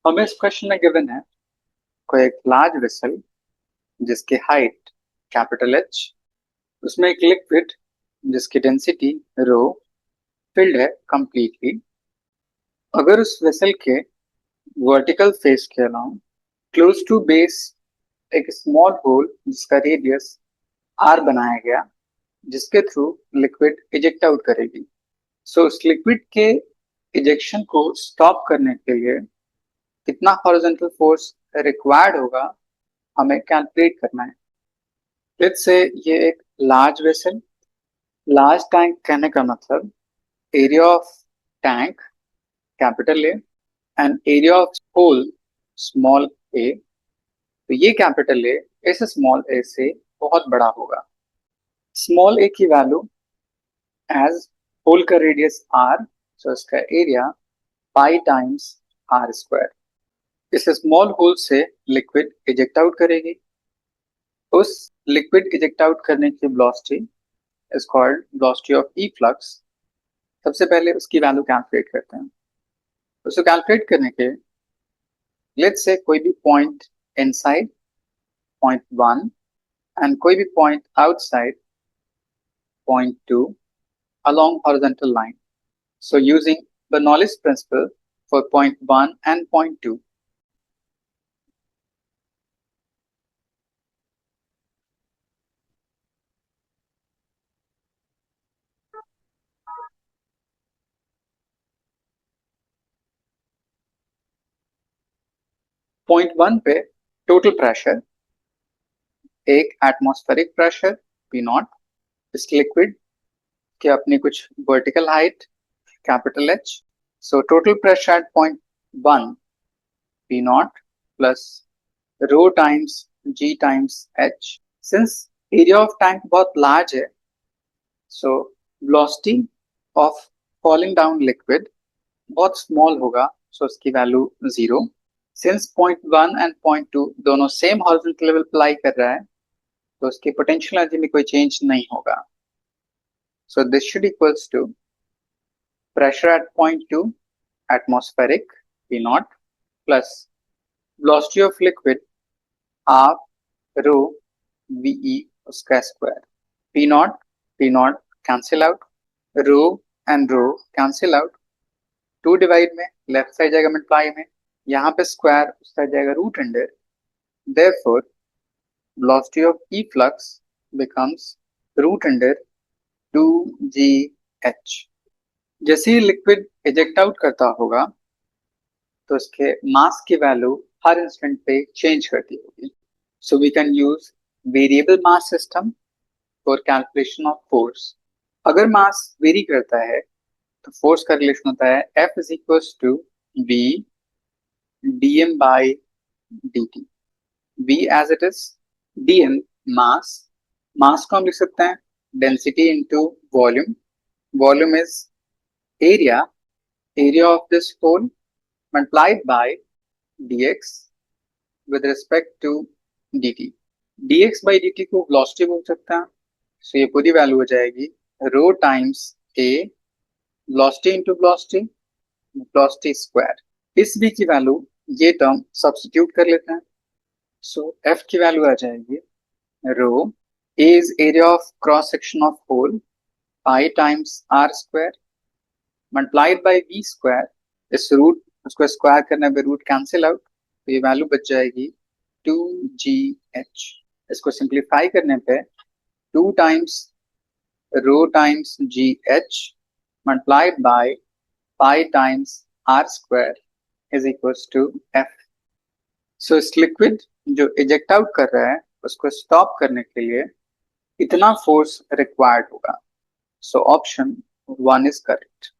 हमें इस क्वेश्चन में गिवन है कोई एक लार्ज वेसल जिसकी हाइट कैपिटल एच, उसमें एक लिक्विड जिसकी डेंसिटी रो फिल्ड है कंप्लीटली। अगर उस वेसल के वर्टिकल फेस के अलाउंग क्लोज टू बेस एक स्मॉल होल जिसका रेडियस आर बनाया गया, जिसके थ्रू लिक्विड इजेक्ट आउट करेगी। सो उस लिक्विड के इजेक्शन को स्टॉप करने के लिए कितना हॉरिजॉन्टल फोर्स रिक्वायर्ड होगा, हमें कैलकुलेट करना है। लेट्स से ये एक लार्ज वेसल, लार्ज टैंक कहने का मतलब area of tank capital A and area of hole small A. तो ये कैपिटल ए इस स्मॉल ए से बहुत बड़ा होगा। स्मॉल ए की वैल्यू एज होल का रेडियस आर, सो इसका area pi times R square. इस स्मॉल होल से लिक्विड इजेक्ट आउट करेगी। उस लिक्विड इजेक्ट आउट करने की velocity is called velocity of efflux. सबसे पहले उसकी वैल्यू कैलकुलेट करते हैं। उसको कैलकुलेट करने के लेट्स से कोई भी पॉइंट इनसाइड पॉइंट 1 एंड कोई भी point outside point 2 along horizontal line. So using Bernoulli's principle for point 1 and point 2. Point 1 पे टोटल प्रेशर एक एटमॉस्फेरिक प्रेशर पी नॉट, इस लिक्विड के अपनी कुछ vertical height capital H. So total pressure at point 1 P naught plus rho times g times h. Since area of tank बहुत large है, so velocity of falling down liquid बहुत small होगा, so उसकी value 0। Since point 1 and point 2 दोनों same horizontal level पर लाई कर रहा है, तो उसकी पोटेंशियल एनर्जी में कोई चेंज नहीं होगा। So this should equals to pressure at point 2 atmospheric P naught plus velocity of liquid half rho VE उसका square. P naught cancel out, rho and rho cancel out, 2 divide में left side जाएगा multiply में, यहाँ पे square उस side जाएगा root under. Therefore velocity of E flux becomes root under 2gh। जैसे ही liquid eject out करता होगा तो इसके मास की वैल्यू हर इंस्टेंट पे चेंज करती होगी। So we can use variable mass system for calculation of force. अगर मास वेरी करता है तो फोर्स का रिलेशन होता है F is equal to V dm by dt। V as it is, dm mass, mass को हम लिख सकते हैं density into volume. Volume is area, area of this hole multiplied by dx with respect to dt। dx by dt को velocity बोल सकते हैं। So ये पूरी वैल्यू हो जाएगी rho times a velocity into velocity, velocity square. इस v की वैल्यू ये टर्म सब्स्टिट्यूट कर लेते हैं। सो f की वैल्यू आ जाएगी रो, a is area of cross section of hole pi times r square multiplied by v square। इस रूट उसको स्क्वायर करने पे रूट कैंसिल आउट, तो ये वैल्यू बच जाएगी 2gh। इसको सिंप्लीफाई करने पे 2 times rho times gh multiplied by pi times r square is equals to f। सो इस लिक्विड जो इजेक्ट आउट कर रहा है उसको स्टॉप करने के लिए इतना फोर्स रिक्वायर्ड होगा। So option 1 is correct.